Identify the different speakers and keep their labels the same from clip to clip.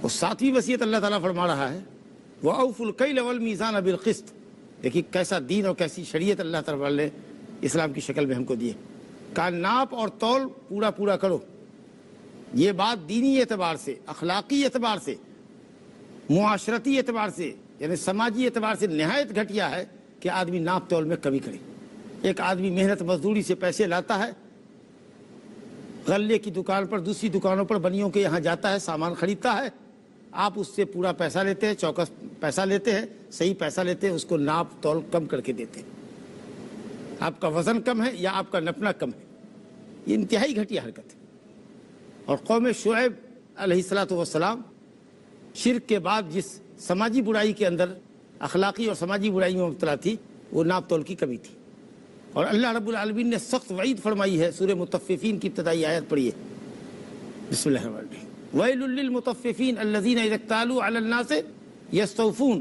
Speaker 1: اور ساتویں وصیت اللہ تعالیٰ فرما رہا ہے وَأَوْفُوا الْكَيْلَ وَالْمِيزَانَ بِالْقِسْطِ. دیکھیے کیسا دین اور کیسی شریعت اللہ تعالیٰ نے اسلام کی شکل میں ہم کو دی ہے. کہا ناپ اور تول پورا پورا کرو. یہ بات دینی اعتبار سے، اخلاقی اعتبار سے، معاشرتی اعتبار سے، یعنی سماجی اعتبار سے نہایت گھٹیا ہے کہ آدمی ناپ تول میں کمی کرے. ایک آدمی محنت مزدوری سے پیسے لاتا ہے، غلے کی دکان پر، دوسری دکانوں پر بنیوں کے یہاں جاتا ہے، سامان خریدتا ہے. آپ اس سے پورا پیسہ لیتے ہیں، چوکس پیسہ لیتے ہیں، صحیح پیسہ لیتے ہیں، اس کو ناپ تول کم کر کے دیتے ہیں. آپ کا وزن کم ہے یا آپ کا نپنا کم ہے. یہ انتہائی گھٹیا حرکت ہے. اور قوم شعیب علیہ السلام شرک کے بعد جس سماجی برائی کے اندر اخلاقی اور سماجی برائی میں مبتلا تھی وہ ناپ تول کی کمی تھی. اور اللہ رب العالمین نے سخت وعید فرمائی ہے. سورہ مطففین کی ابتدائی آیت پڑھیے. بسم اللہ الرحمن الرحیم. وَيْلٌ لِّلْمُطَفِّفِينَ الَّذِينَ إِذَا اكْتَالُوا عَلَى النَّاسِ يَسْتَوْفُونَ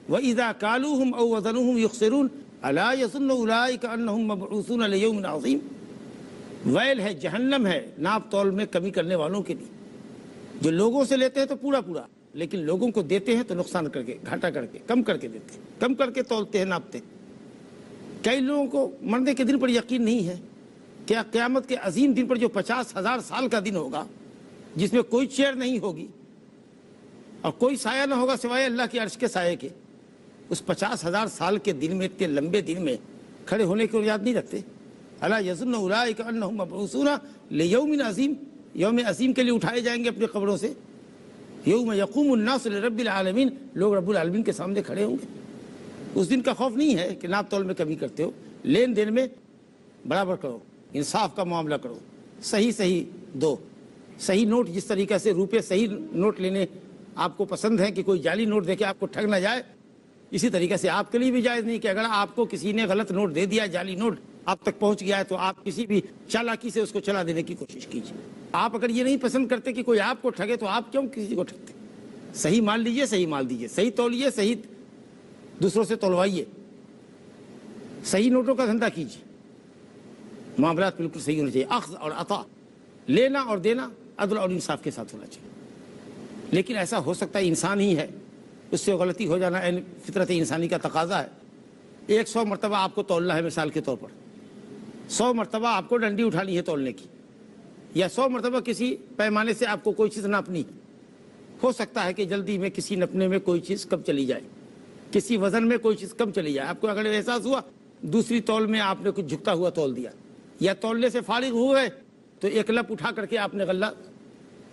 Speaker 1: وَإِذَا كَالُوهُمْ أَوْ وَزَنُوهُمْ يُخْسِرُونَ أَلَا يَظُنُّ أُولَٰئِكَ أَنَّهُم مَّبْعُوثُونَ لِيَوْمٍ عَظِيمٍ. ویل ہے، جہنم ہے ناپ تول میں کمی کرنے والوں کے لیے، جو لوگوں سے لیتے ہیں تو پورا پورا، لیکن لوگوں کو دیتے ہیں تو نقصان کر کے، گھاٹا کر کے، کم کر کے دیتے ہیں، کم کر کے تولتے ہیں، ناپتے ہیں. کئی لوگوں کو مرنے کے دن پر یقین نہیں ہے کہ قیامت کے عظیم دن پر جو 50,000 سال کا دن ہوگا، جس میں کوئی چیئر نہیں ہوگی اور کوئی سایہ نہ ہوگا سوائے اللہ کے عرش کے سائے کے، اس 50,000 سال کے دن میں، اتنے لمبے دن میں کھڑے ہونے کو یاد نہیں رکھتے. الا یظن اولئک انہم مبعوثون لیوم عظیم. یوم عظیم کے لیے اٹھائے جائیں گے اپنی قبروں سے. یوم یقوم الناس لرب العالمین. لوگ رب العالمین کے سامنے کھڑے ہوں گے. اس دن کا خوف نہیں ہے کہ ناپ تول میں کمی کرتے ہو. لین دین میں برابر کرو، انصاف کا معاملہ کرو، صحیح دو. صحیح نوٹ، جس طریقے سے روپے صحیح نوٹ لینے آپ کو پسند ہے کہ کوئی جعلی نوٹ دے کے آپ کو ٹھگ نہ جائے، اسی طریقے سے آپ کے لیے بھی جائز نہیں کہ اگر آپ کو کسی نے غلط نوٹ دے دیا، جعلی نوٹ آپ تک پہنچ گیا ہے، تو آپ کسی بھی چالاکی سے اس کو چلا دینے کی کوشش کیجیے. آپ اگر یہ نہیں پسند کرتے کہ کوئی آپ کو ٹھگے تو آپ کیوں کسی کو ٹھگتے؟ صحیح مال لیجیے، صحیح مال دیجیے، صحیح تولیے، صحیح دوسروں سے تولوائیے، صحیح نوٹوں کا دھندا کیجیے. معاملات بالکل صحیح ہونے چاہیے. اخذ اور عطا، لینا اور دینا عدل اور انصاف کے ساتھ ہونا چاہیے. لیکن ایسا ہو سکتا ہے انسان ہی ہے، اس سے غلطی ہو جانا فطرت انسانی کا تقاضا ہے. 100 مرتبہ آپ کو تولنا ہے، مثال کے طور پر 100 مرتبہ آپ کو ڈنڈی اٹھانی ہے تولنے کی، یا 100 مرتبہ کسی پیمانے سے آپ کو کوئی چیز ناپنی. ہو سکتا ہے کہ جلدی میں کسی نپنے میں کوئی چیز کم چلی جائے، کسی وزن میں کوئی چیز کم چلی جائے. آپ کو اگر احساس ہوا دوسری تول میں آپ نے کچھ جھکتا ہوا تول دیا، یا تولنے سے فارغ ہوئے تو ایک لپ اٹھا کر کے آپ نے غلہ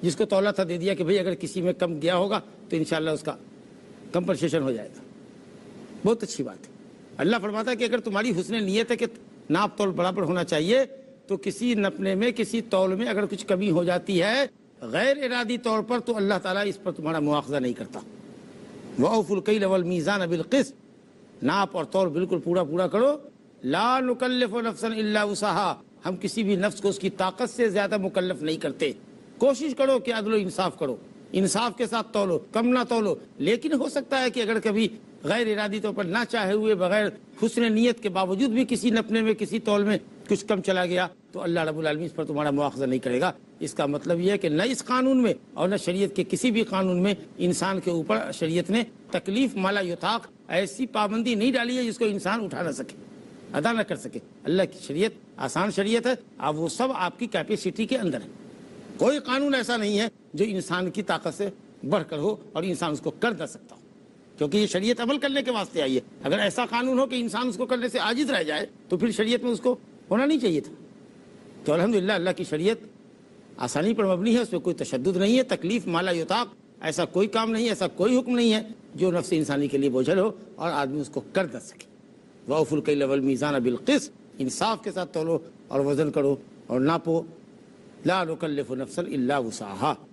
Speaker 1: جس کو تولا تھا دے دیا کہ بھئی اگر کسی میں کم گیا ہوگا تو انشاءاللہ اس کا کمپنسیشن ہو جائے گا. بہت اچھی بات ہے. اللہ فرماتا ہے کہ اگر تمہاری حسن نیت ہے کہ ناپ تول برابر ہونا چاہیے، تو کسی نپنے میں، کسی تول میں اگر کچھ کمی ہو جاتی ہے غیر ارادی طور پر، تو اللہ تعالیٰ اس پر تمہارا مواخذہ نہیں کرتا. وَأَوْفُوا الْكَيْلَ وَالْمِيزَانَ بِالْقِسْطِ. ناپ اور تول بالکل پورا کرو. لا نکلف نفسا الا وسعها. ہم کسی بھی نفس کو اس کی طاقت سے زیادہ مکلف نہیں کرتے. کوشش کرو کہ عدل و انصاف کرو، انصاف کے ساتھ تولو، کم نہ تولو. لیکن ہو سکتا ہے کہ اگر کبھی غیر ارادی طور پر نہ چاہے ہوئے، بغیر حسن نیت کے باوجود بھی کسی نپنے میں، کسی تول میں کچھ کم چلا گیا، تو اللہ رب العالمین اس پر تمہارا مواخذہ نہیں کرے گا. اس کا مطلب یہ ہے کہ نہ اس قانون میں اور نہ شریعت کے کسی بھی قانون میں انسان کے اوپر شریعت نے تکلیف مالا یطاق ایسی پابندی نہیں ڈالی ہے جس کو انسان اٹھا نہ سکے، ادا نہ کر سکے. اللہ کی شریعت آسان شریعت ہے. اب وہ سب آپ کی کیپیسٹی کے اندر ہے. کوئی قانون ایسا نہیں ہے جو انسان کی طاقت سے بڑھ کر ہو اور انسان اس کو کر نہ سکتا ہو، کیونکہ یہ شریعت عمل کرنے کے واسطے آئی ہے. اگر ایسا قانون ہو کہ انسان اس کو کرنے سے عاجز رہ جائے تو پھر شریعت میں اس کو ہونا نہیں چاہیے تھا. تو الحمدللہ اللہ کی شریعت آسانی پر مبنی ہے، اس میں کوئی تشدد نہیں ہے، تکلیف مالا یطاق ایسا کوئی کام نہیں ہے، ایسا کوئی حکم نہیں ہے جو نفس انسانی کے لیے بوجھل ہو اور آدمی اس کو کر نہ سکے. وَأَوْفُوا الْكَيْلَ وَالْمِيزَانَ بِالْقِسْطِ. انصاف کے ساتھ تولو اور وزن کرو اور ناپو. لا نکلف نفسا الا وسعها.